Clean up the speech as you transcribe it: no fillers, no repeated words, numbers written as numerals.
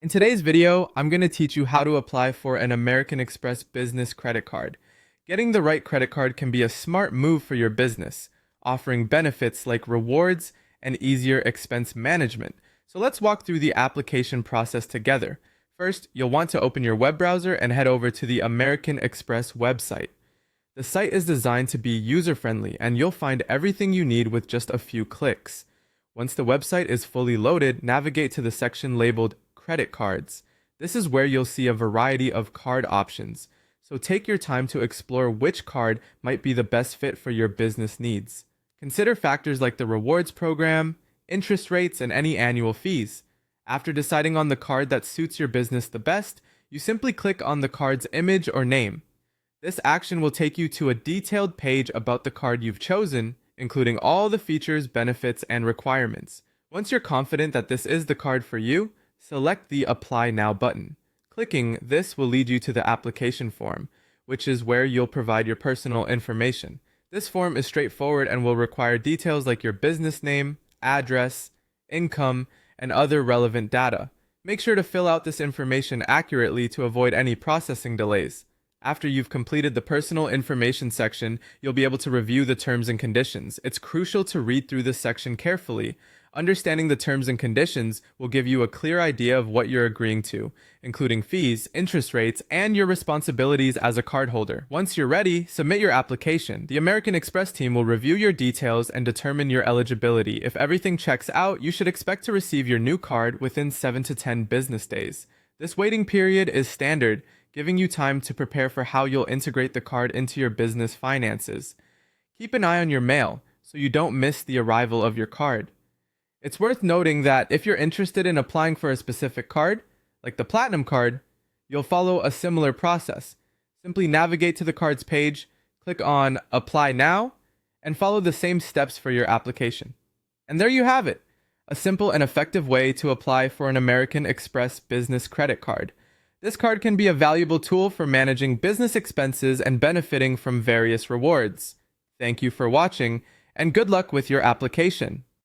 In today's video, I'm going to teach you how to apply for an American Express business credit card. Getting the right credit card can be a smart move for your business, offering benefits like rewards and easier expense management. So let's walk through the application process together. First, you'll want to open your web browser and head over to the American Express website. The site is designed to be user-friendly, and you'll find everything you need with just a few clicks. Once the website is fully loaded, navigate to the section labeled Credit Cards. This is where you'll see a variety of card options, so take your time to explore which card might be the best fit for your business needs. Consider factors like the rewards program, interest rates, and any annual fees. After deciding on the card that suits your business the best, you simply click on the card's image or name. This action will take you to a detailed page about the card you've chosen, including all the features, benefits, and requirements. Once you're confident that this is the card for you, select the Apply Now button. Clicking this will lead you to the application form, which is where you'll provide your personal information. This form is straightforward and will require details like your business name, address, income, and other relevant data. Make sure to fill out this information accurately to avoid any processing delays. After you've completed the personal information section, you'll be able to review the terms and conditions. It's crucial to read through this section carefully. Understanding the terms and conditions will give you a clear idea of what you're agreeing to, including fees, interest rates, and your responsibilities as a cardholder. Once you're ready, submit your application. The American Express team will review your details and determine your eligibility. If everything checks out, you should expect to receive your new card within 7 to 10 business days. This waiting period is standard, giving you time to prepare for how you'll integrate the card into your business finances. Keep an eye on your mail so you don't miss the arrival of your card. It's worth noting that if you're interested in applying for a specific card, like the Platinum card, you'll follow a similar process. Simply navigate to the card's page, click on Apply Now, and follow the same steps for your application. And there you have it, a simple and effective way to apply for an American Express business credit card. This card can be a valuable tool for managing business expenses and benefiting from various rewards. Thank you for watching, and good luck with your application.